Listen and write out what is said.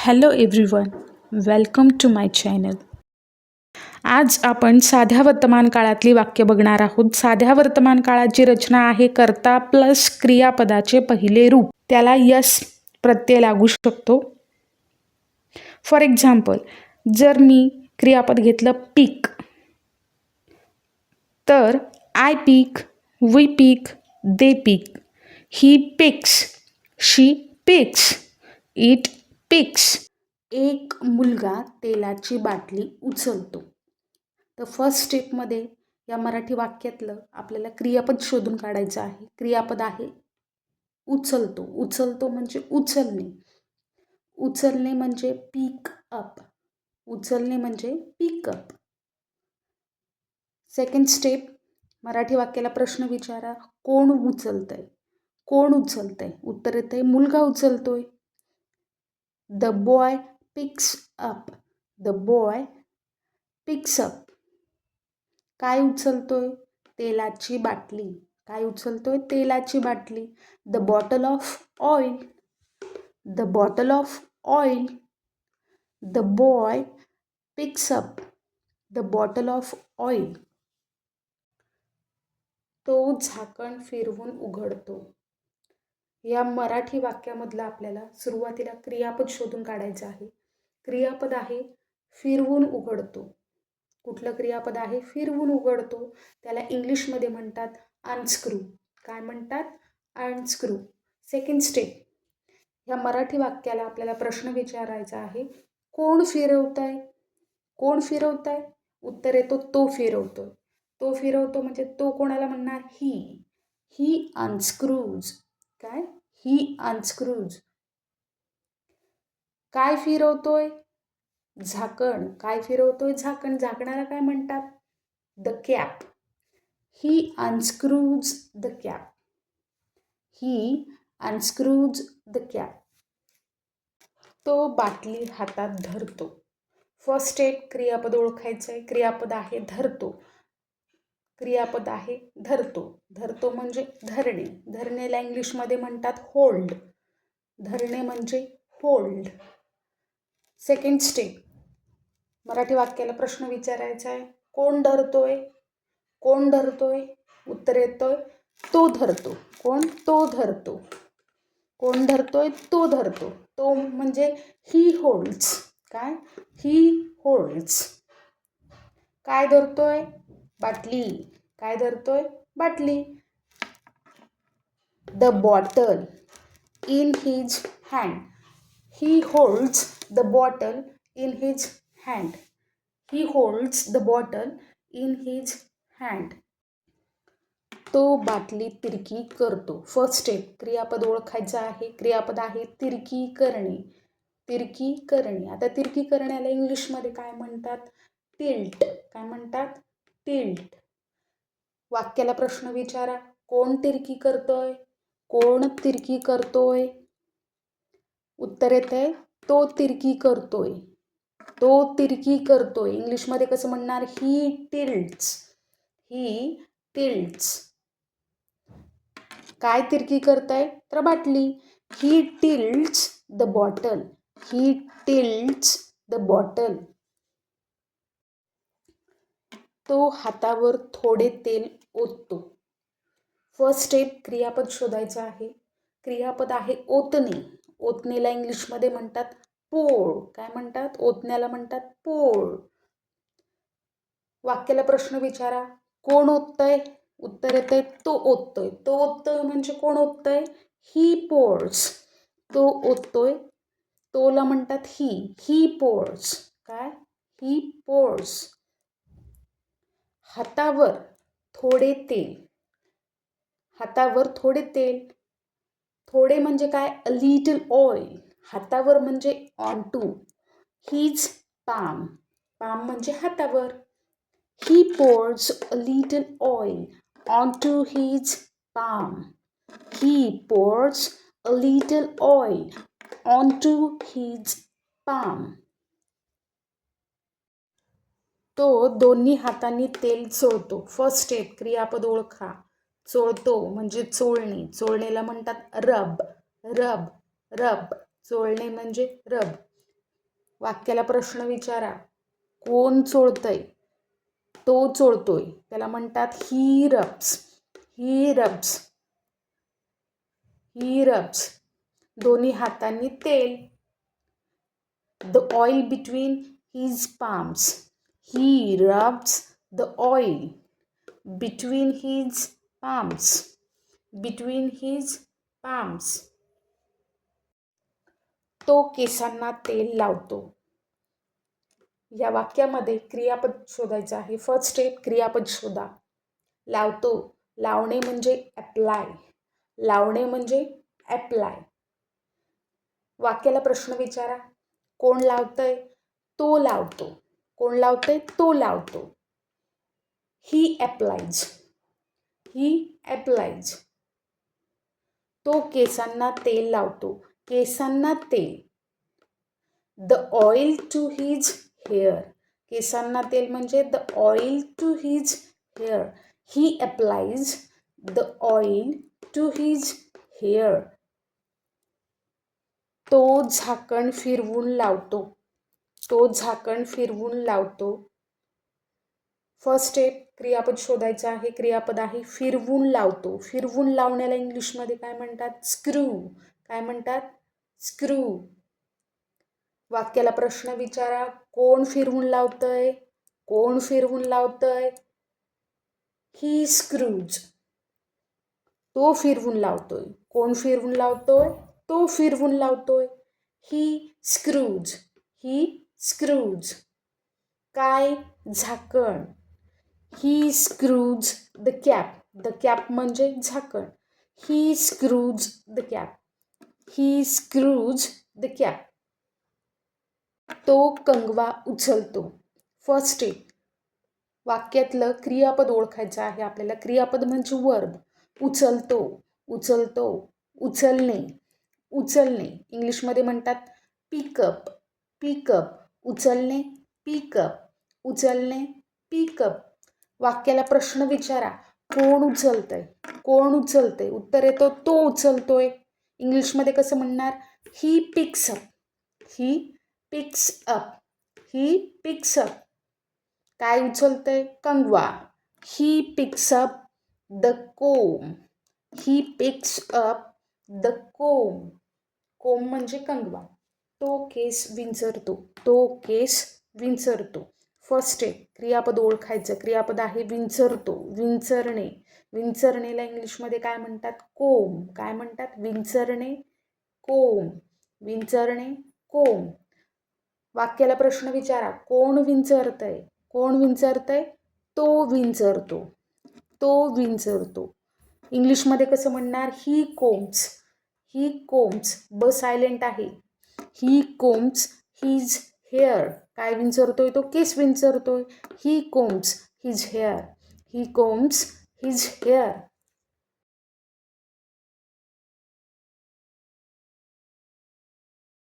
Hello everyone, welcome to my channel. आज आपण साध्या वर्तमान काळातली वाक्य बघणार आहोत. साध्या वर्तमान काळाची रचना आहे कर्ता प्लस क्रियापदाचे पहिले रूप. त्याला यस प्रत्यय लागू शकतो. फॉर एक्झाम्पल, जर मी क्रियापद घेतलं पीक, तर I peak, we peak, they peak, he picks, शी पिक्स, इट पिक्स. एक मुलगा तेलाची बाटली उचलतो. तर फर्स्ट स्टेपमध्ये या मराठी वाक्यातलं आपल्याला क्रियापद शोधून काढायचं आहे. क्रियापद आहे उचलतो. उचलतो म्हणजे उचलणे. उचलणे म्हणजे पिक अप. उचलणे म्हणजे पिकअप. सेकंड स्टेप, मराठी वाक्याला प्रश्न विचारा, कोण उचलतंय? कोण उचलतंय? उत्तर येतंय मुलगा उचलतोय. The boy picks up. The boy picks up. काय उचलतोय? तेलाची बाटली. काय उचलतोय? तेलाची बाटली. The bottle of oil. The bottle of oil. The boy picks up the bottle of oil. तो झाकण फिरवून उघडतो. या मराठी वाक्यामधलं आपल्याला सुरुवातीला क्रियापद शोधून काढायचं आहे. क्रियापद आहे फिरवून उघडतो. कुठलं क्रियापद आहे? फिरवून उघडतो. त्याला इंग्लिशमध्ये म्हणतात अनस्क्रू. काय म्हणतात? अनस्क्रू. सेकंड स्टेप, या मराठी वाक्याला आपल्याला प्रश्न विचारायचा आहे, कोण फिरवतंय? कोण फिरवतंय? उत्तर येतो तो फिरवतोय. तो फिरवतो म्हणजे तो कोणाला म्हणणार? ही. ही अनस्क्रूज. काय? ही अनस्क्रूज. काय फिरवतोय? झाकण. काय फिरवतोय? झाकण. झाकणाला काय म्हणतात? The cap. He unscrews the cap. He unscrews the cap. तो बाटली हातात धरतो. फर्स्ट स्टेप, क्रियापद ओळखायचं आहे. क्रियापद आहे धरतो. क्रियापद आहे धरतो. धरतो म्हणजे धरणे. धरणेला इंग्लिशमध्ये म्हणतात होल्ड. धरणे म्हणजे होल्ड. सेकंड स्टेप, मराठी वाक्याला प्रश्न विचारायचा आहे, कोण धरतोय? कोण धरतोय? उत्तर येतोय तो धरतो. कोण? तो धरतो. कोण धरतोय? तो धरतो. तो म्हणजे ही होल्ड्स. काय? ही होल्ड्स. काय धरतोय? बाटली. काय धरतोय? बाटली. The bottle in his hand. He holds the bottle in his hand. He holds the bottle in his hand. तो बाटली तिरकी करतो. फर्स्ट स्टेप, क्रियापद ओळखायचं आहे. क्रियापद आहे तिरकी करणे. तिरकी करणे. आता तिरकी करण्याला इंग्लिशमध्ये काय म्हणतात? टिल्ट. काय म्हणतात? टिल्ट. वाक्याला प्रश्न विचारा, कोण तिरकी करतोय? कोण तिरकी करतोय? उत्तर येतंय तो तिरकी करतोय. तो तिरकी करतोय. इंग्लिशमध्ये कसं म्हणणार? He tilts. He tilts. काय तिरकी करताय? तर बाटली. He tilts the bottle. He tilts the bottle. तो हातावर थोडे तेल ओततो. फर्स्ट स्टेप, क्रियापद शोधायचं आहे. क्रियापद आहे ओतणे. ओतणेला इंग्लिशमध्ये म्हणतात पोळ. काय म्हणतात? ओतण्याला म्हणतात पोळ. वाक्याला प्रश्न विचारा, कोण ओततंय? उत्तर येतंय तो ओततोय. तो ओततोय म्हणजे कोण ओततंय? ही पोर्स. तो ओततोय. तोला म्हणतात ही. He pours. काय? He pours. हातावर थोडे तेल. हातावर थोडे तेल. थोडे म्हणजे काय? A little oil. हातावर म्हणजे on to. His palm. Palm म्हणजे हातावर. He pours a little oil on to his palm. He pours a little oil on to his palm. तो दोन्ही हातांनी तेल चोळतो. फर्स्ट स्टेप, क्रियापद ओळखा. चोळतो म्हणजे चोळणे. चोळणेला म्हणतात रब. रब. रब. चोळणे म्हणजे रब. वाक्याला प्रश्न विचारा. कोण चोळतंय? तो चोळतोय. त्याला म्हणतात ही रब्स. ही रब्स. ही रब्स. दोन्ही हातांनी तेल. The oil between his palms. He rubs the oil between his palms. Between his palms. तो केसांना तेल लावतो. या वाक्यामध्ये क्रियापद शोधायचं आहे. फर्स्ट स्टेप क्रियापद शोधा. लावतो. लावणे म्हणजे अप्लाय. लावणे म्हणजे अप्लाय. वाक्याला प्रश्न विचारा. कोण लावतंय? तो लावतो. कोण लावतंय? तो लावतो. He applies. He applies. तो केसांना तेल लावतो. केसांना तेल. The oil to his hair. केसांना तेल म्हणजे the oil to his hair. He applies the oil to his hair. तो झाकण फिरवून लावतो. तो झाकण फिरवून लावतो. फर्स्ट स्टेप क्रियापद शोधायचं आहे. क्रियापद आहे फिरवून लावतो. फिरवून लावण्याला इंग्लिशमध्ये काय म्हणतात? स्क्रू. काय म्हणतात? स्क्रू. वाक्याला प्रश्न विचारा. कोण फिरवून लावतंय? कोण फिरवून लावतंय? ही स्क्रूज. तो फिरवून लावतोय. कोण फिरवून लावतोय? तो फिरवून लावतोय. He screws. He screws. काय? झाकण. He screws the cap. The cap म्हणजे झाकण. He screws the cap. He screws the cap. तो कंगवा उचलतो. फर्स्ट स्टेप वाक्यातलं क्रियापद ओळखायचं आहे आपल्याला. क्रियापद म्हणजे वर्ब. उचलतो. उचलतो. उचलणे. उचलणे. इंग्लिशमध्ये म्हणतात पिकअप. पिकअप. उचलणे. पिकअप. उचलणे. पिकअप. वाक्याला प्रश्न विचारा. कोण उचलतंय? कोण उचलतंय? उत्तर येतो तो उचलतोय. इंग्लिशमध्ये कसं म्हणणार? He picks up. He picks up. He picks up. काय उचलतंय? कंगवा. He picks up the Kom. He picks up the कोम. कोम म्हणजे कंगवा. तो केस विंचरतो. तो केस विंचरतो. फर्स्ट स्टेप क्रियापद ओळखायचं. क्रियापद आहे विंचरतो. विंचरणे. विंचरणेला इंग्लिशमध्ये काय म्हणतात? कोम. काय म्हणतात? विंचरणे. कोम. विंचरणे. कोम. वाक्याला प्रश्न विचारा. कोण विंचरतंय? कोण विंचरतंय? तो विंचरतो. तो विंचरतो. इंग्लिशमध्ये कसं म्हणणार? ही कोम्स. ही कोम्स. ब सायलेंट आहे. ही कोम्स हिज हेअर. काय विंचरतोय? तो केस विंचरतोय. ही कोम्स हिज हेअर. ही कोम्स हिज हेअर.